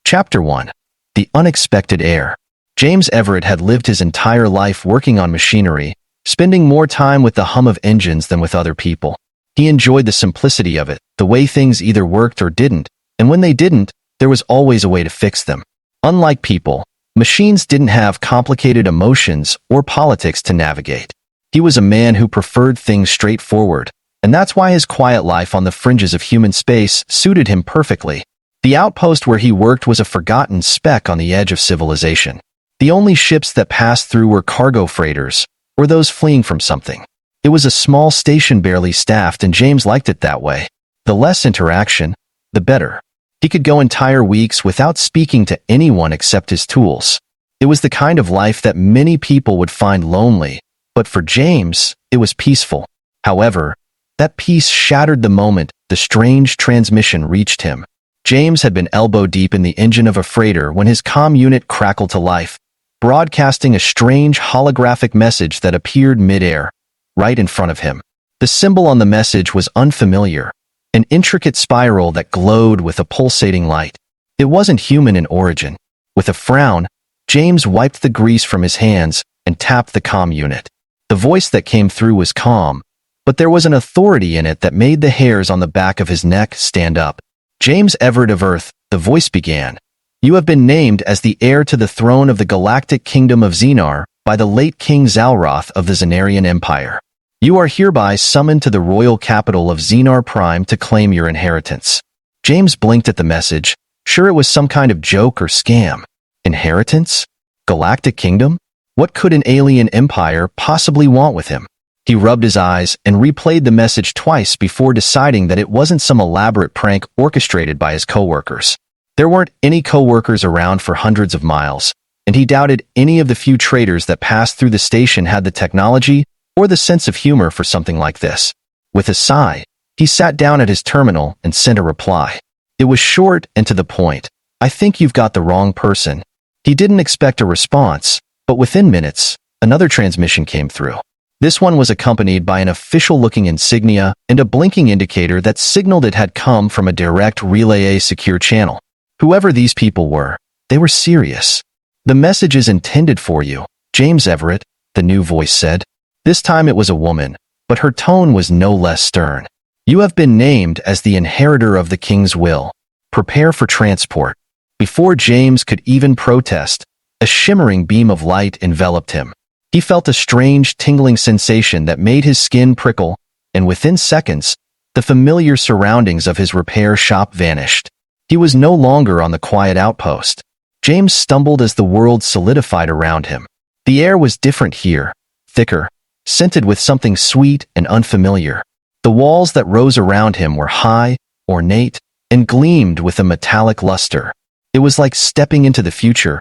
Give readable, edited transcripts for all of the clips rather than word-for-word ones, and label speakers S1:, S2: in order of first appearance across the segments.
S1: Chapter 1. The Unexpected Heir. James Everett had lived his entire life working on machinery, spending more time with the hum of engines than with other people. He enjoyed the simplicity of it, the way things either worked or didn't, and when they didn't, there was always a way to fix them. Unlike people, machines didn't have complicated emotions or politics to navigate. He was a man who preferred things straightforward, and that's why his quiet life on the fringes of human space suited him perfectly. The outpost where he worked was a forgotten speck on the edge of civilization. The only ships that passed through were cargo freighters, or those fleeing from something. It was a small station barely staffed, and James liked it that way. The less interaction, the better. He could go entire weeks without speaking to anyone except his tools. It was the kind of life that many people would find lonely, but for James, it was peaceful. However, that peace shattered the moment the strange transmission reached him. James had been elbow-deep in the engine of a freighter when his comm unit crackled to life, broadcasting a strange holographic message that appeared mid-air, right in front of him. The symbol on the message was unfamiliar, an intricate spiral that glowed with a pulsating light. It wasn't human in origin. With a frown, James wiped the grease from his hands and tapped the comm unit. The voice that came through was calm, but there was an authority in it that made the hairs on the back of his neck stand up. James Everett of Earth, the voice began. You have been named as the heir to the throne of the Galactic Kingdom of Xenar by the late King Zalroth of the Xenarian Empire. You are hereby summoned to the royal capital of Xenar Prime to claim your inheritance. James blinked at the message, sure it was some kind of joke or scam. Inheritance? Galactic Kingdom? What could an alien empire possibly want with him? He rubbed his eyes and replayed the message twice before deciding that it wasn't some elaborate prank orchestrated by his coworkers. There weren't any coworkers around for hundreds of miles, and he doubted any of the few traders that passed through the station had the technology or the sense of humor for something like this. With a sigh, he sat down at his terminal and sent a reply. It was short and to the point. I think you've got the wrong person. He didn't expect a response, but within minutes, another transmission came through. This one was accompanied by an official-looking insignia and a blinking indicator that signaled it had come from a direct relay secure channel. Whoever these people were, they were serious. The message is intended for you, James Everett, the new voice said. This time it was a woman, but her tone was no less stern. You have been named as the inheritor of the king's will. Prepare for transport. Before James could even protest, a shimmering beam of light enveloped him. He felt a strange tingling sensation that made his skin prickle, and within seconds, the familiar surroundings of his repair shop vanished. He was no longer on the quiet outpost. James stumbled as the world solidified around him. The air was different here, thicker, scented with something sweet and unfamiliar. The walls that rose around him were high, ornate, and gleamed with a metallic luster. It was like stepping into the future.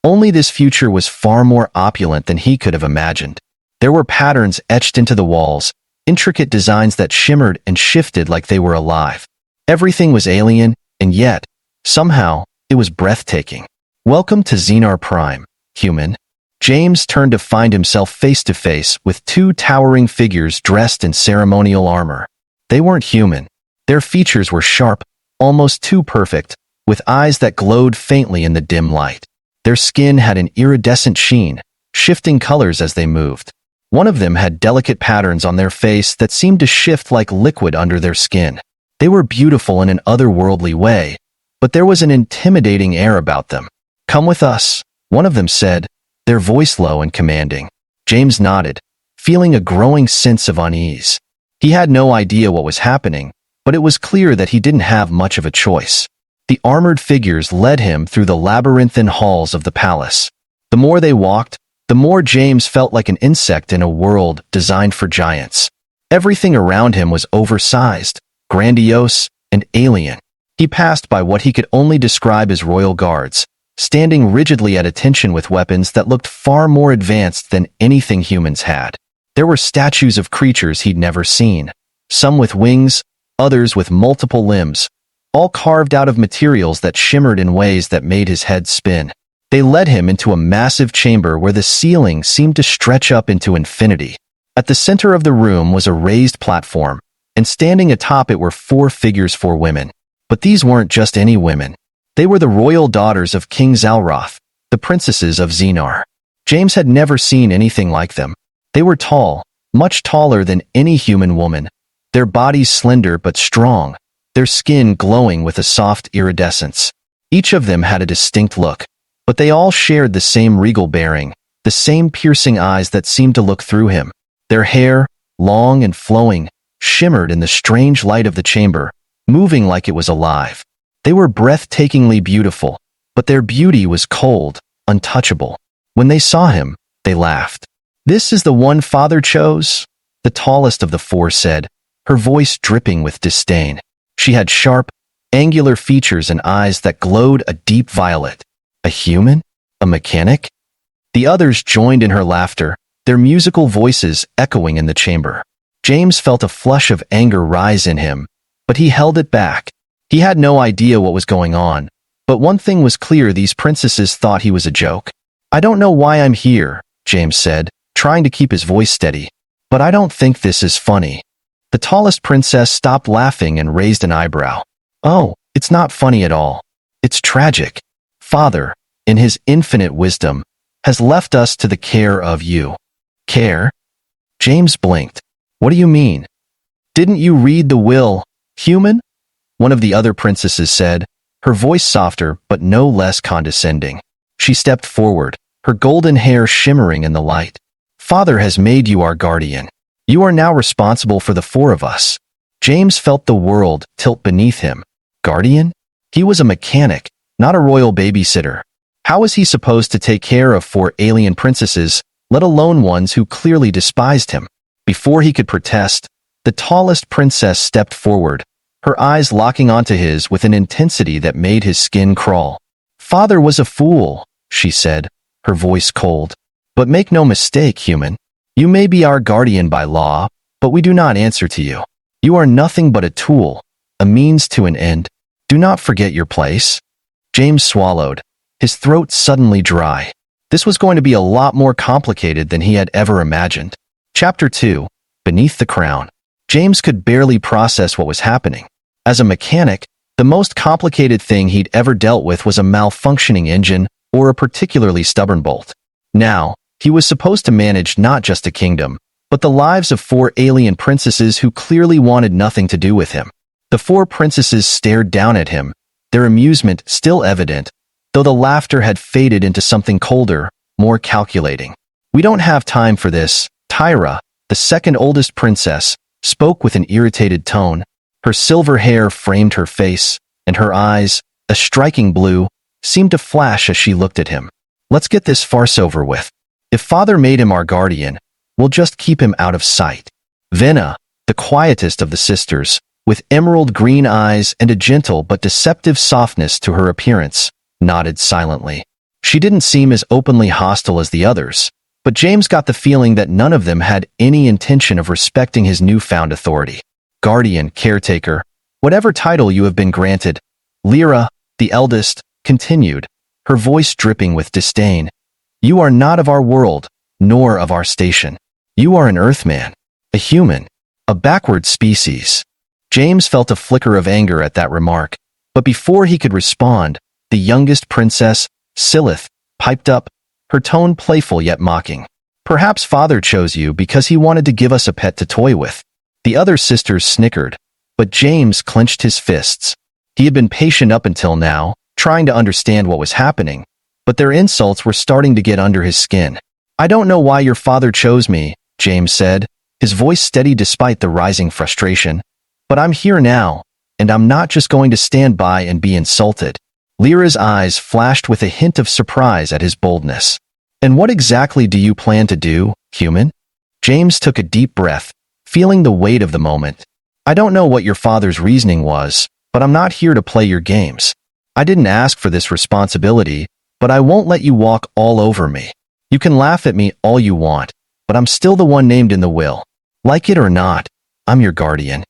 S1: Only this future was far more opulent than he could have imagined. There were patterns etched into the walls, intricate designs that shimmered and shifted like they were alive. Everything was alien, and yet, somehow, it was breathtaking. Welcome to Xenar Prime, human. James turned to find himself face to face with two towering figures dressed in ceremonial armor. They weren't human. Their features were sharp, almost too perfect, with eyes that glowed faintly in the dim light. Their skin had an iridescent sheen, shifting colors as they moved. One of them had delicate patterns on their face that seemed to shift like liquid under their skin. They were beautiful in an otherworldly way, but there was an intimidating air about them. Come with us, one of them said, their voice low and commanding. James nodded, feeling a growing sense of unease. He had no idea what was happening, but it was clear that he didn't have much of a choice. The armored figures led him through the labyrinthine halls of the palace. The more they walked, the more James felt like an insect in a world designed for giants. Everything around him was oversized, grandiose, and alien. He passed by what he could only describe as royal guards, standing rigidly at attention with weapons that looked far more advanced than anything humans had. There were statues of creatures he'd never seen, some with wings, others with multiple limbs, all carved out of materials that shimmered in ways that made his head spin. They led him into a massive chamber where the ceiling seemed to stretch up into infinity. At the center of the room was a raised platform, and standing atop it were four women. But these weren't just any women. They were the royal daughters of King Zalroth, the princesses of Xenar. James had never seen anything like them. They were tall, much taller than any human woman, their bodies slender but strong, their skin glowing with a soft iridescence. Each of them had a distinct look, but they all shared the same regal bearing, the same piercing eyes that seemed to look through him. Their hair, long and flowing, shimmered in the strange light of the chamber, moving like it was alive. They were breathtakingly beautiful, but their beauty was cold, untouchable. When they saw him, they laughed. "This is the one Father chose?" the tallest of the four said, her voice dripping with disdain. She had sharp, angular features and eyes that glowed a deep violet. A human? A mechanic? The others joined in her laughter, their musical voices echoing in the chamber. James felt a flush of anger rise in him, but he held it back. He had no idea what was going on, but one thing was clear: these princesses thought he was a joke. "I don't know why I'm here," James said, trying to keep his voice steady, "but I don't think this is funny." The tallest princess stopped laughing and raised an eyebrow. "Oh, it's not funny at all. It's tragic. Father, in his infinite wisdom, has left us to the care of you." "Care?" James blinked. "What do you mean?" "Didn't you read the will, human?" one of the other princesses said, her voice softer but no less condescending. She stepped forward, her golden hair shimmering in the light. "Father has made you our guardian. You are now responsible for the four of us." James felt the world tilt beneath him. Guardian? He was a mechanic, not a royal babysitter. How was he supposed to take care of four alien princesses, let alone ones who clearly despised him? Before he could protest, the tallest princess stepped forward, her eyes locking onto his with an intensity that made his skin crawl. "Father was a fool," she said, her voice cold. "But make no mistake, human. You may be our guardian by law, but we do not answer to you. You are nothing but a tool, a means to an end. Do not forget your place." James swallowed, his throat suddenly dry. This was going to be a lot more complicated than he had ever imagined. Chapter 2, Beneath the Crown. James could barely process what was happening. As a mechanic, the most complicated thing he'd ever dealt with was a malfunctioning engine or a particularly stubborn bolt. Now, he was supposed to manage not just a kingdom, but the lives of four alien princesses who clearly wanted nothing to do with him. The four princesses stared down at him, their amusement still evident, though the laughter had faded into something colder, more calculating. "We don't have time for this." Tyra, the second oldest princess, spoke with an irritated tone. Her silver hair framed her face, and her eyes, a striking blue, seemed to flash as she looked at him. "Let's get this farce over with. If Father made him our guardian, we'll just keep him out of sight." Venna, the quietest of the sisters, with emerald green eyes and a gentle but deceptive softness to her appearance, nodded silently. She didn't seem as openly hostile as the others, but James got the feeling that none of them had any intention of respecting his newfound authority. "Guardian, caretaker, whatever title you have been granted," Lyra, the eldest, continued, her voice dripping with disdain, "you are not of our world, nor of our station. You are an Earthman, a human, a backward species." James felt a flicker of anger at that remark, but before he could respond, the youngest princess, Silith, piped up, her tone playful yet mocking. "Perhaps Father chose you because he wanted to give us a pet to toy with." The other sisters snickered, but James clenched his fists. He had been patient up until now, trying to understand what was happening, but their insults were starting to get under his skin. "I don't know why your father chose me," James said, his voice steady despite the rising frustration. "But I'm here now, and I'm not just going to stand by and be insulted." Lyra's eyes flashed with a hint of surprise at his boldness. "And what exactly do you plan to do, human?" James took a deep breath, feeling the weight of the moment. "I don't know what your father's reasoning was, but I'm not here to play your games. I didn't ask for this responsibility, but I won't let you walk all over me. You can laugh at me all you want, but I'm still the one named in the will. Like it or not, I'm your guardian."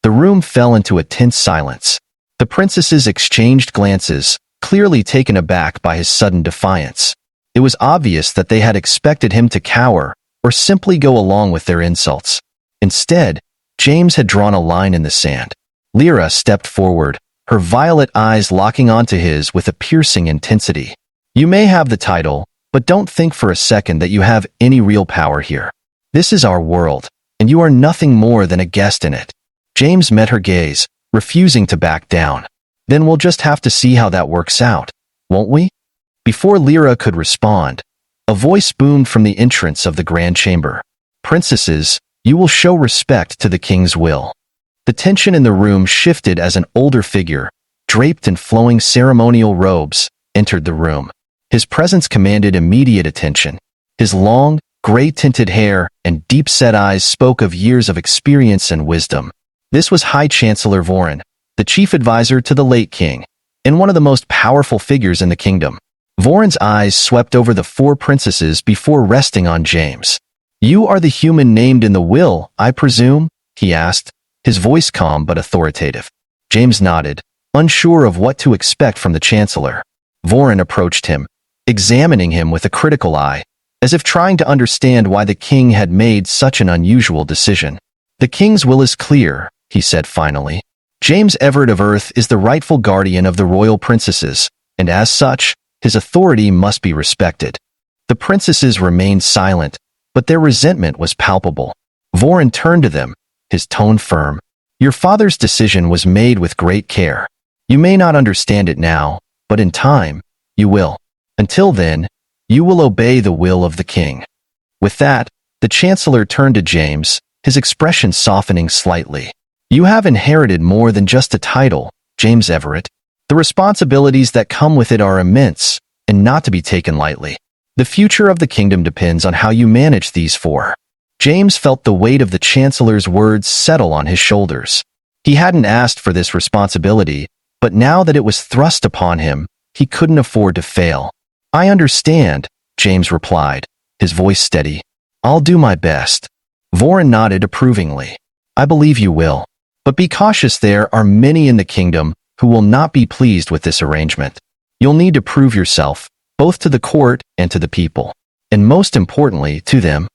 S1: The room fell into a tense silence. The princesses exchanged glances, clearly taken aback by his sudden defiance. It was obvious that they had expected him to cower or simply go along with their insults. Instead, James had drawn a line in the sand. Lyra stepped forward, her violet eyes locking onto his with a piercing intensity. "You may have the title, but don't think for a second that you have any real power here. This is our world, and you are nothing more than a guest in it." James met her gaze, refusing to back down. "Then we'll just have to see how that works out, won't we?" Before Lyra could respond, a voice boomed from the entrance of the grand chamber. "Princesses, you will show respect to the king's will." The tension in the room shifted as an older figure, draped in flowing ceremonial robes, entered the room. His presence commanded immediate attention. His long, gray-tinted hair and deep-set eyes spoke of years of experience and wisdom. This was High Chancellor Vorin, the chief advisor to the late king, and one of the most powerful figures in the kingdom. Vorin's eyes swept over the four princesses before resting on James. "You are the human named in the will, I presume?" he asked, his voice calm but authoritative. James nodded, unsure of what to expect from the chancellor. Vorin approached him, examining him with a critical eye, as if trying to understand why the king had made such an unusual decision. "The king's will is clear," he said finally. "James Everett of Earth is the rightful guardian of the royal princesses, and as such, his authority must be respected." The princesses remained silent, but their resentment was palpable. Vorin turned to them, his tone firm. "Your father's decision was made with great care. You may not understand it now, but in time, you will. Until then, you will obey the will of the king." With that, the chancellor turned to James, his expression softening slightly. "You have inherited more than just a title, James Everett. The responsibilities that come with it are immense, and not to be taken lightly. The future of the kingdom depends on how you manage these four." James felt the weight of the chancellor's words settle on his shoulders. He hadn't asked for this responsibility, but now that it was thrust upon him, he couldn't afford to fail. "I understand," James replied, his voice steady. "I'll do my best." Vorin nodded approvingly. "I believe you will. But be cautious, there are many in the kingdom who will not be pleased with this arrangement. You'll need to prove yourself, both to the court and to the people, and most importantly, to them."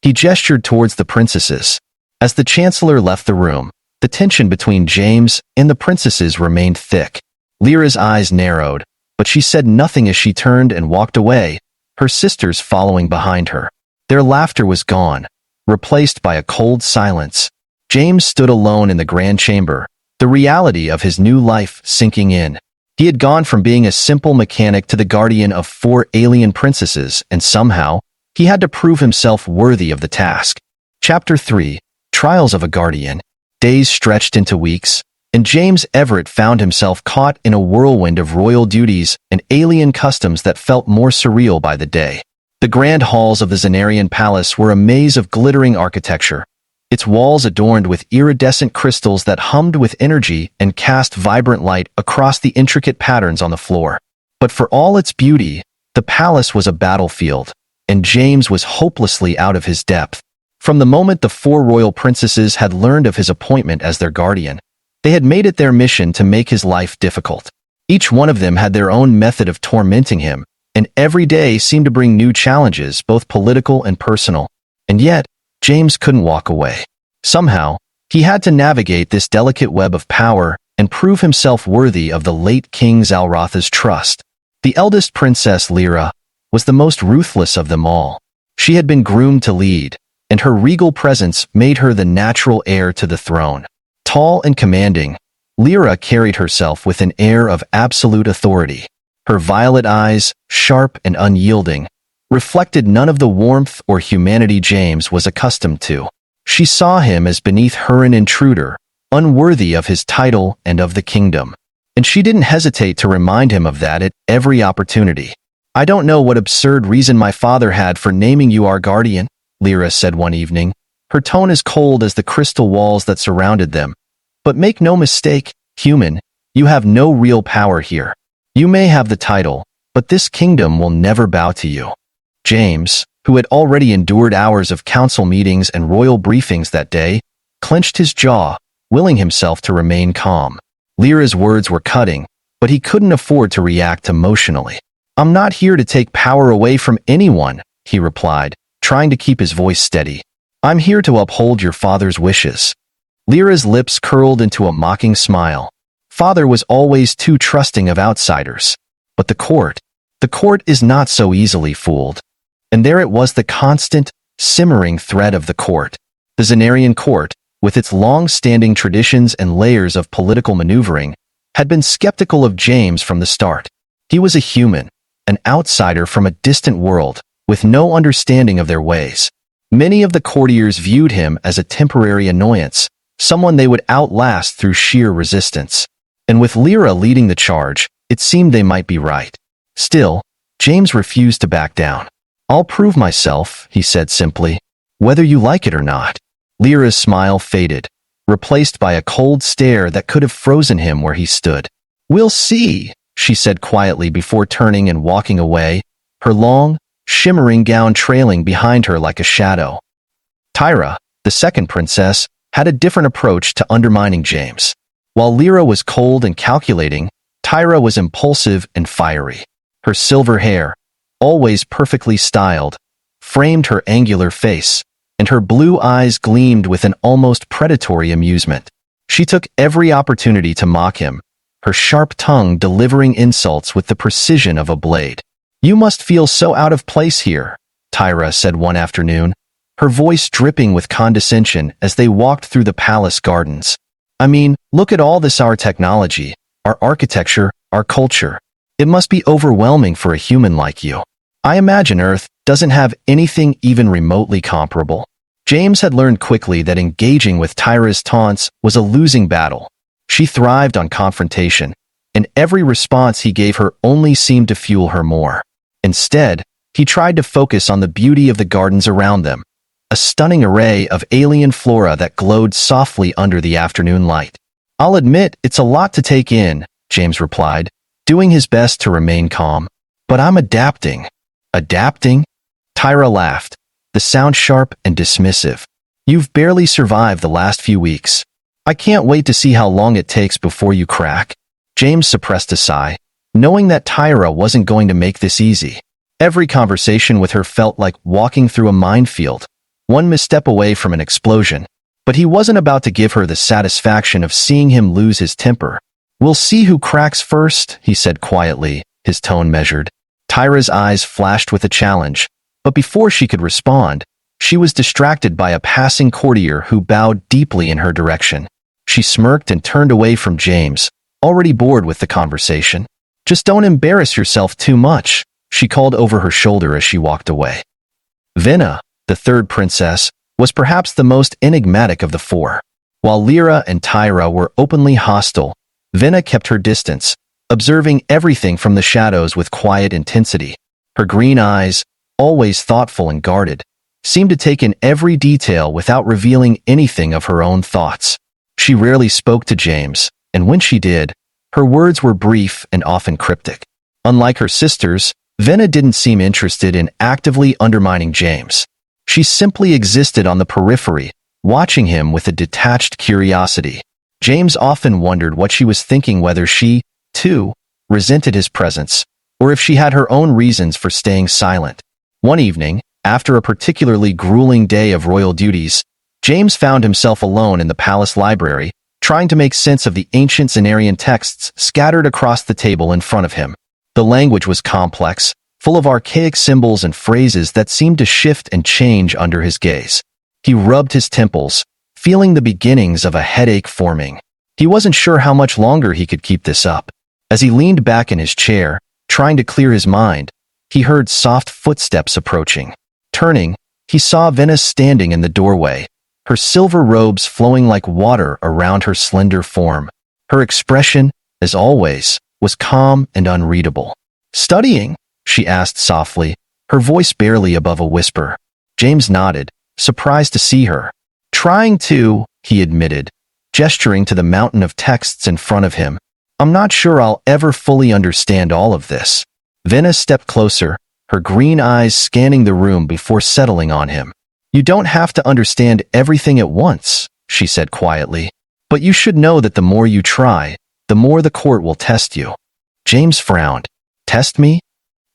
S1: He gestured towards the princesses. As the chancellor left the room, the tension between James and the princesses remained thick. Lyra's eyes narrowed, but she said nothing as she turned and walked away, her sisters following behind her. Their laughter was gone, replaced by a cold silence. James stood alone in the grand chamber, the reality of his new life sinking in. He had gone from being a simple mechanic to the guardian of four alien princesses, and somehow, he had to prove himself worthy of the task. Chapter 3: Trials of a Guardian. Days stretched into weeks, and James Everett found himself caught in a whirlwind of royal duties and alien customs that felt more surreal by the day. The grand halls of the Xenarian palace were a maze of glittering architecture, its walls adorned with iridescent crystals that hummed with energy and cast vibrant light across the intricate patterns on the floor. But for all its beauty, the palace was a battlefield, and James was hopelessly out of his depth. From the moment the four royal princesses had learned of his appointment as their guardian, they had made it their mission to make his life difficult. Each one of them had their own method of tormenting him, and every day seemed to bring new challenges, both political and personal. And yet, James couldn't walk away. Somehow, he had to navigate this delicate web of power and prove himself worthy of the late King Zalratha's trust. The eldest princess, Lyra, was the most ruthless of them all. She had been groomed to lead, and her regal presence made her the natural heir to the throne. Tall and commanding, Lyra carried herself with an air of absolute authority. Her violet eyes, sharp and unyielding, reflected none of the warmth or humanity James was accustomed to. She saw him as beneath her, an intruder, unworthy of his title and of the kingdom. And she didn't hesitate to remind him of that at every opportunity. "I don't know what absurd reason my father had for naming you our guardian," Lyra said one evening, her tone as cold as the crystal walls that surrounded them. "But make no mistake, human, you have no real power here. You may have the title, but this kingdom will never bow to you." James, who had already endured hours of council meetings and royal briefings that day, clenched his jaw, willing himself to remain calm. Lyra's words were cutting, but he couldn't afford to react emotionally. "I'm not here to take power away from anyone," he replied, trying to keep his voice steady. "I'm here to uphold your father's wishes." Lyra's lips curled into a mocking smile. Father was always too trusting of outsiders. But the court is not so easily fooled. And there it was, the constant, simmering thread of the court. The Xenarian court, with its long-standing traditions and layers of political maneuvering, had been skeptical of James from the start. He was a human, an outsider from a distant world, with no understanding of their ways. Many of the courtiers viewed him as a temporary annoyance, someone they would outlast through sheer resistance. And with Lyra leading the charge, it seemed they might be right. Still, James refused to back down. "I'll prove myself," he said simply, "whether you like it or not." Lyra's smile faded, replaced by a cold stare that could have frozen him where he stood. "We'll see," she said quietly before turning and walking away, her long, shimmering gown trailing behind her like a shadow. Tyra, the second princess, had a different approach to undermining James. While Lyra was cold and calculating, Tyra was impulsive and fiery. Her silver hair, always perfectly styled, framed her angular face, and her blue eyes gleamed with an almost predatory amusement. She took every opportunity to mock him, her sharp tongue delivering insults with the precision of a blade. "You must feel so out of place here," Tyra said one afternoon, her voice dripping with condescension as they walked through the palace gardens. "I mean, look at all this, our technology, our architecture, our culture. It must be overwhelming for a human like you. I imagine Earth doesn't have anything even remotely comparable." James had learned quickly that engaging with Tyra's taunts was a losing battle. She thrived on confrontation, and every response he gave her only seemed to fuel her more. Instead, he tried to focus on the beauty of the gardens around them, a stunning array of alien flora that glowed softly under the afternoon light. "I'll admit it's a lot to take in," James replied, doing his best to remain calm. "But I'm adapting." "Adapting?" Tyra laughed, the sound sharp and dismissive. "You've barely survived the last few weeks. I can't wait to see how long it takes before you crack." James suppressed a sigh, knowing that Tyra wasn't going to make this easy. Every conversation with her felt like walking through a minefield, one misstep away from an explosion. But he wasn't about to give her the satisfaction of seeing him lose his temper. "We'll see who cracks first," he said quietly, his tone measured. Tyra's eyes flashed with a challenge, but before she could respond, she was distracted by a passing courtier who bowed deeply in her direction. She smirked and turned away from James, already bored with the conversation. "Just don't embarrass yourself too much," she called over her shoulder as she walked away. Venna, the third princess, was perhaps the most enigmatic of the four. While Lyra and Tyra were openly hostile, Venna kept her distance, observing everything from the shadows with quiet intensity. Her green eyes, always thoughtful and guarded, seemed to take in every detail without revealing anything of her own thoughts. She rarely spoke to James, and when she did, her words were brief and often cryptic. Unlike her sisters, Venna didn't seem interested in actively undermining James. She simply existed on the periphery, watching him with a detached curiosity. James often wondered what she was thinking, whether she, too, resented his presence, or if she had her own reasons for staying silent. One evening, after a particularly grueling day of royal duties, James found himself alone in the palace library, trying to make sense of the ancient Xenarian texts scattered across the table in front of him. The language was complex, full of archaic symbols and phrases that seemed to shift and change under his gaze. He rubbed his temples, feeling the beginnings of a headache forming. He wasn't sure how much longer he could keep this up. As he leaned back in his chair, trying to clear his mind, he heard soft footsteps approaching. Turning, he saw Venus standing in the doorway, her silver robes flowing like water around her slender form. Her expression, as always, was calm and unreadable. "Studying?" she asked softly, her voice barely above a whisper. James nodded, surprised to see her. "Trying to," he admitted, gesturing to the mountain of texts in front of him. "I'm not sure I'll ever fully understand all of this." Venus stepped closer, her green eyes scanning the room before settling on him. "You don't have to understand everything at once," she said quietly. "But you should know that the more you try, the more the court will test you." James frowned. "Test me?"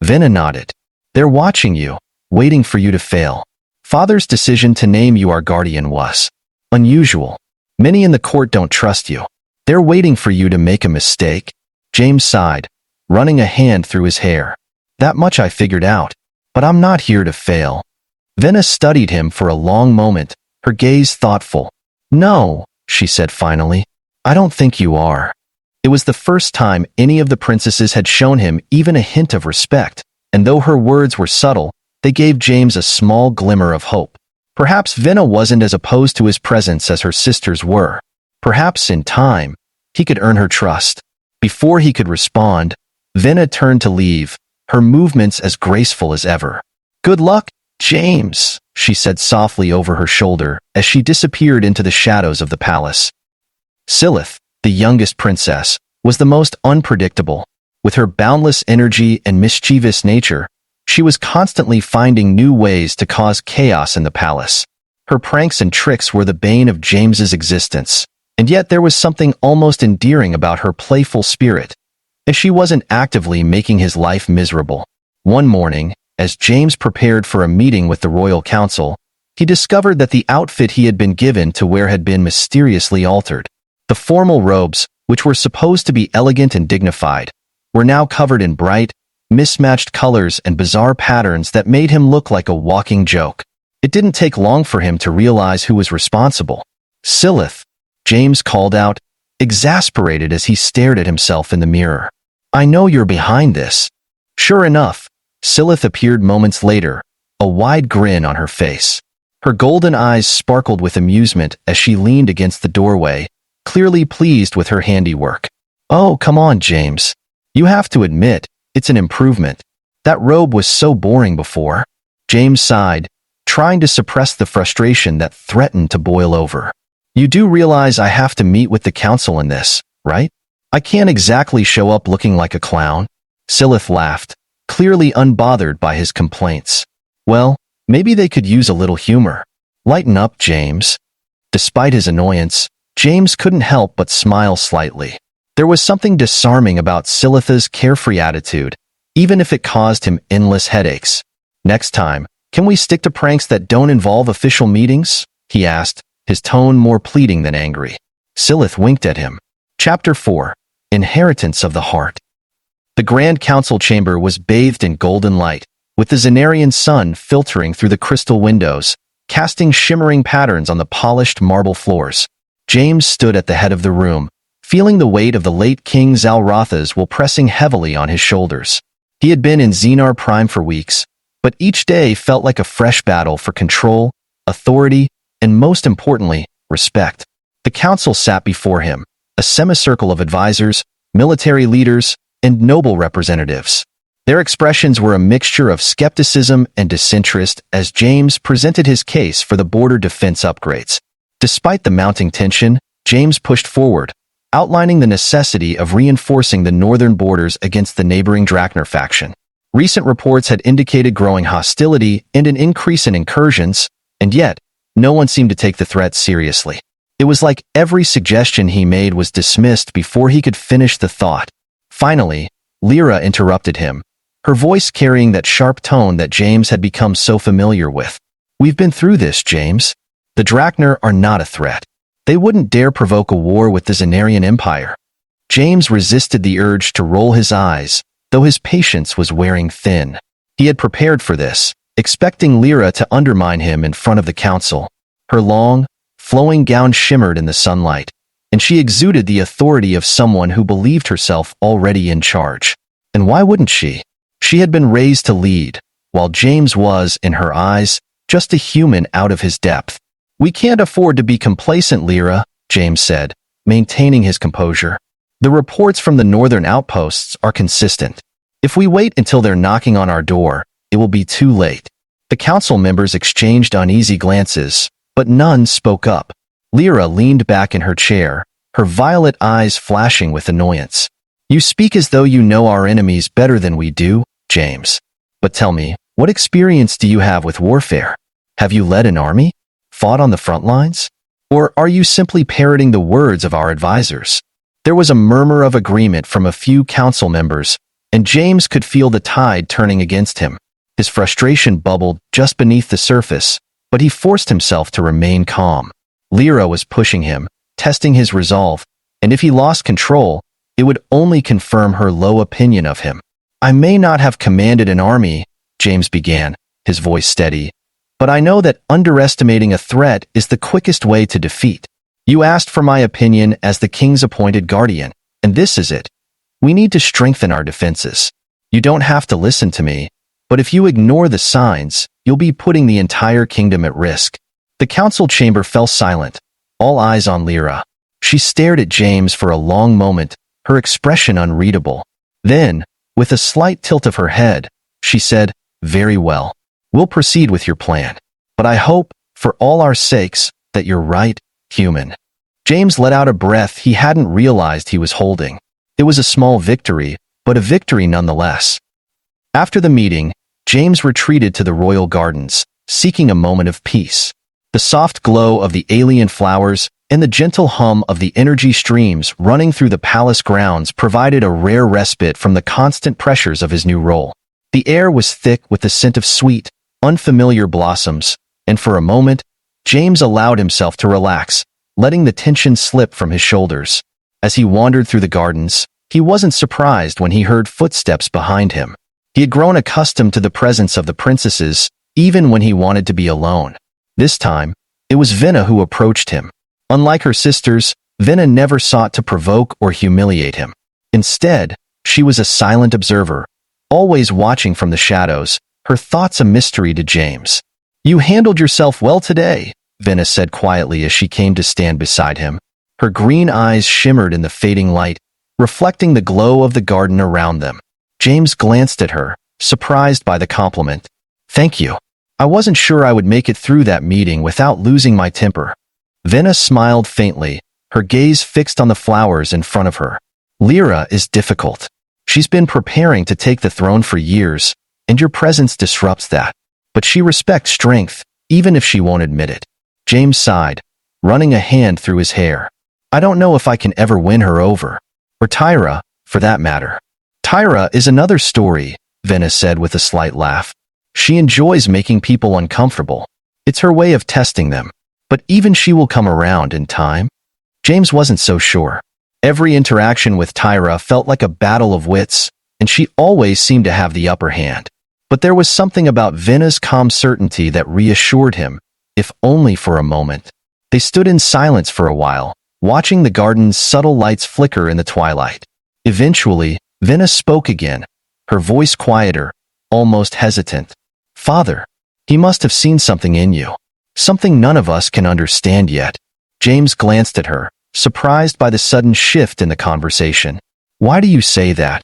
S1: Venna nodded. "They're watching you, waiting for you to fail. Father's decision to name you our guardian was unusual. Many in the court don't trust you. They're waiting for you to make a mistake. James sighed, running a hand through his hair. That much I figured out, but I'm not here to fail. Venna studied him for a long moment, her gaze thoughtful. No, she said finally. I don't think you are. It was the first time any of the princesses had shown him even a hint of respect, and though her words were subtle, they gave James a small glimmer of hope. Perhaps Venna wasn't as opposed to his presence as her sisters were. Perhaps in time, he could earn her trust. Before he could respond, Venna turned to leave, her movements as graceful as ever. Good luck, James, she said softly over her shoulder as she disappeared into the shadows of the palace. Silith, the youngest princess, was the most unpredictable. With her boundless energy and mischievous nature, she was constantly finding new ways to cause chaos in the palace. Her pranks and tricks were the bane of James's existence, and yet there was something almost endearing about her playful spirit, as she wasn't actively making his life miserable. One morning, as James prepared for a meeting with the royal council, he discovered that the outfit he had been given to wear had been mysteriously altered. The formal robes, which were supposed to be elegant and dignified, were now covered in bright, mismatched colors and bizarre patterns that made him look like a walking joke. It didn't take long for him to realize who was responsible. Silith, James called out, exasperated as he stared at himself in the mirror. I know you're behind this. Sure enough, Silith appeared moments later, a wide grin on her face. Her golden eyes sparkled with amusement as she leaned against the doorway, clearly pleased with her handiwork. Oh, come on, James. You have to admit, it's an improvement. That robe was so boring before. James sighed, trying to suppress the frustration that threatened to boil over. You do realize I have to meet with the council in this, right? I can't exactly show up looking like a clown. Silith laughed, clearly unbothered by his complaints. Well, maybe they could use a little humor. Lighten up, James. Despite his annoyance, James couldn't help but smile slightly. There was something disarming about Silith's carefree attitude, even if it caused him endless headaches. Next time, can we stick to pranks that don't involve official meetings? He asked, his tone more pleading than angry. Silith winked at him. Chapter 4. Inheritance of the Heart. The Grand Council chamber was bathed in golden light, with the Xenarian sun filtering through the crystal windows, casting shimmering patterns on the polished marble floors. James stood at the head of the room, feeling the weight of the late King Zalratha's will pressing heavily on his shoulders. He had been in Xenar Prime for weeks, but each day felt like a fresh battle for control, authority, and most importantly, respect. The council sat before him, a semicircle of advisors, military leaders, and noble representatives. Their expressions were a mixture of skepticism and disinterest as James presented his case for the border defense upgrades. Despite the mounting tension, James pushed forward, outlining the necessity of reinforcing the northern borders against the neighboring Draknar faction. Recent reports had indicated growing hostility and an increase in incursions, and yet, no one seemed to take the threat seriously. It was like every suggestion he made was dismissed before he could finish the thought. Finally, Lyra interrupted him, her voice carrying that sharp tone that James had become so familiar with. We've been through this, James. The Draknar are not a threat. They wouldn't dare provoke a war with the Xenarian Empire. James resisted the urge to roll his eyes, though his patience was wearing thin. He had prepared for this, expecting Lyra to undermine him in front of the council. Her long, flowing gown shimmered in the sunlight, and she exuded the authority of someone who believed herself already in charge. And why wouldn't she? She had been raised to lead, while James was, in her eyes, just a human out of his depth. We can't afford to be complacent, Lyra, James said, maintaining his composure. The reports from the northern outposts are consistent. If we wait until they're knocking on our door, it will be too late. The council members exchanged uneasy glances, but none spoke up. Lyra leaned back in her chair, her violet eyes flashing with annoyance. You speak as though you know our enemies better than we do, James. But tell me, what experience do you have with warfare? Have you led an army? Fought on the front lines? Or are you simply parroting the words of our advisors? There was a murmur of agreement from a few council members, and James could feel the tide turning against him. His frustration bubbled just beneath the surface, but he forced himself to remain calm. Lyra was pushing him, testing his resolve, and if he lost control, it would only confirm her low opinion of him. "I may not have commanded an army," James began, his voice steady, "but I know that underestimating a threat is the quickest way to defeat. You asked for my opinion as the king's appointed guardian, and this is it. We need to strengthen our defenses. You don't have to listen to me, but if you ignore the signs, you'll be putting the entire kingdom at risk." The council chamber fell silent, all eyes on Lyra. She stared at James for a long moment, her expression unreadable. Then, with a slight tilt of her head, she said, "Very well. We'll proceed with your plan. But I hope, for all our sakes, that you're right, human." James let out a breath he hadn't realized he was holding. It was a small victory, but a victory nonetheless. After the meeting, James retreated to the royal gardens, seeking a moment of peace. The soft glow of the alien flowers and the gentle hum of the energy streams running through the palace grounds provided a rare respite from the constant pressures of his new role. The air was thick with the scent of sweet, unfamiliar blossoms, and for a moment, James allowed himself to relax, letting the tension slip from his shoulders. As he wandered through the gardens, he wasn't surprised when he heard footsteps behind him. He had grown accustomed to the presence of the princesses, even when he wanted to be alone. This time, it was Venna who approached him. Unlike her sisters, Venna never sought to provoke or humiliate him. Instead, she was a silent observer, always watching from the shadows, her thoughts a mystery to James. "You handled yourself well today," Venna said quietly as she came to stand beside him. Her green eyes shimmered in the fading light, reflecting the glow of the garden around them. James glanced at her, surprised by the compliment. "Thank you. I wasn't sure I would make it through that meeting without losing my temper." Venna smiled faintly, her gaze fixed on the flowers in front of her. "Lyra is difficult. She's been preparing to take the throne for years, and your presence disrupts that. But she respects strength, even if she won't admit it." James sighed, running a hand through his hair. "I don't know if I can ever win her over. Or Tyra, for that matter." "Tyra is another story," Venna said with a slight laugh. "She enjoys making people uncomfortable. It's her way of testing them. But even she will come around in time." James wasn't so sure. Every interaction with Tyra felt like a battle of wits, and she always seemed to have the upper hand. But there was something about Venna's calm certainty that reassured him, if only for a moment. They stood in silence for a while, watching the garden's subtle lights flicker in the twilight. Eventually, Venna spoke again, her voice quieter, almost hesitant. "Father, he must have seen something in you. Something none of us can understand yet." James glanced at her, surprised by the sudden shift in the conversation. "Why do you say that?"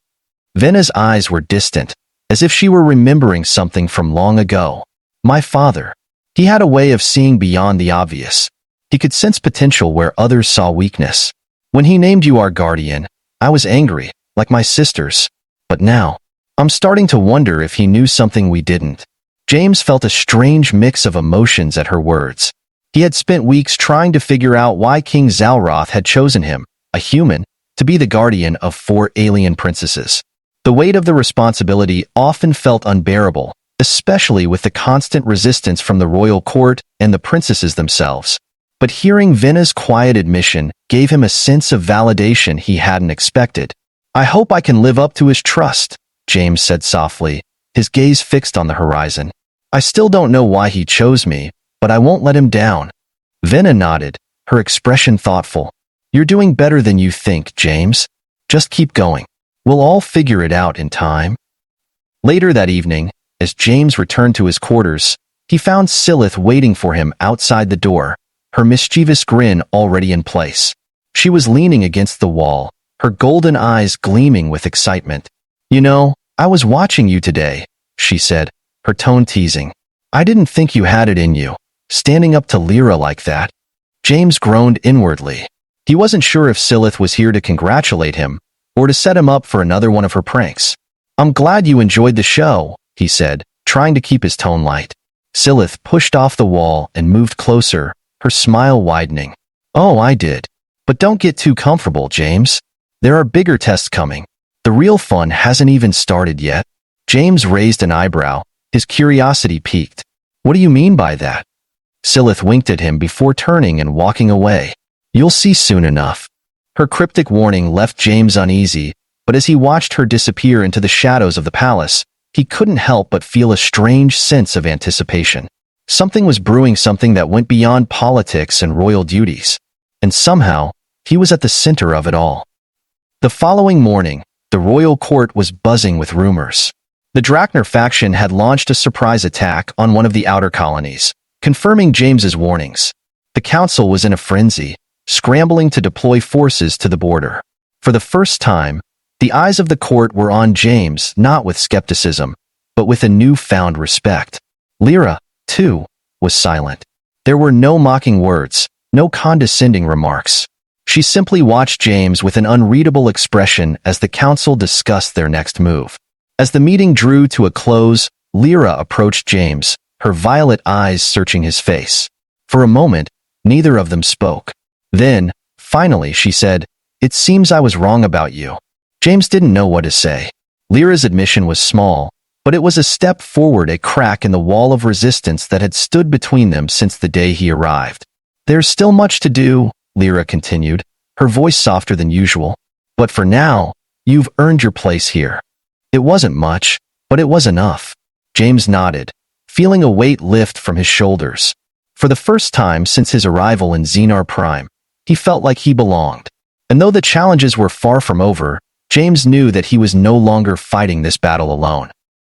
S1: Venna's eyes were distant, as if she were remembering something from long ago. "My father. He had a way of seeing beyond the obvious. He could sense potential where others saw weakness. When he named you our guardian, I was angry, like my sisters. But now, I'm starting to wonder if he knew something we didn't." James felt a strange mix of emotions at her words. He had spent weeks trying to figure out why King Zalroth had chosen him, a human, to be the guardian of 4 alien princesses. The weight of the responsibility often felt unbearable, especially with the constant resistance from the royal court and the princesses themselves. But hearing Venna's quiet admission gave him a sense of validation he hadn't expected. "I hope I can live up to his trust," James said softly, his gaze fixed on the horizon. "I still don't know why he chose me, but I won't let him down." Venna nodded, her expression thoughtful. "You're doing better than you think, James. Just keep going. We'll all figure it out in time." Later that evening, as James returned to his quarters, he found Silith waiting for him outside the door, her mischievous grin already in place. She was leaning against the wall, her golden eyes gleaming with excitement. "You know, I was watching you today," she said, her tone teasing. "I didn't think you had it in you, standing up to Lyra like that." James groaned inwardly. He wasn't sure if Silith was here to congratulate him, or to set him up for another one of her pranks. "I'm glad you enjoyed the show," he said, trying to keep his tone light. Silith pushed off the wall and moved closer, her smile widening. "Oh, I did. But don't get too comfortable, James. There are bigger tests coming. The real fun hasn't even started yet." James raised an eyebrow, his curiosity piqued. "What do you mean by that?" Silith winked at him before turning and walking away. "You'll see soon enough." Her cryptic warning left James uneasy, but as he watched her disappear into the shadows of the palace, he couldn't help but feel a strange sense of anticipation. Something was brewing, something that went beyond politics and royal duties. And somehow, he was at the center of it all. The following morning, the royal court was buzzing with rumors. The Drakner faction had launched a surprise attack on one of the outer colonies, confirming James's warnings. The council was in a frenzy, scrambling to deploy forces to the border. For the first time, the eyes of the court were on James, not with skepticism, but with a newfound respect. Lyra, too, was silent. There were no mocking words, no condescending remarks. She simply watched James with an unreadable expression as the council discussed their next move. As the meeting drew to a close, Lyra approached James, her violet eyes searching his face. For a moment, neither of them spoke. Then, finally, she said, "It seems I was wrong about you." James didn't know what to say. Lyra's admission was small, but it was a step forward, a crack in the wall of resistance that had stood between them since the day he arrived. "There's still much to do," Lyra continued, her voice softer than usual. "But for now, you've earned your place here." It wasn't much, but it was enough. James nodded, feeling a weight lift from his shoulders. For the first time since his arrival in Xenar Prime, he felt like he belonged. And though the challenges were far from over, James knew that he was no longer fighting this battle alone.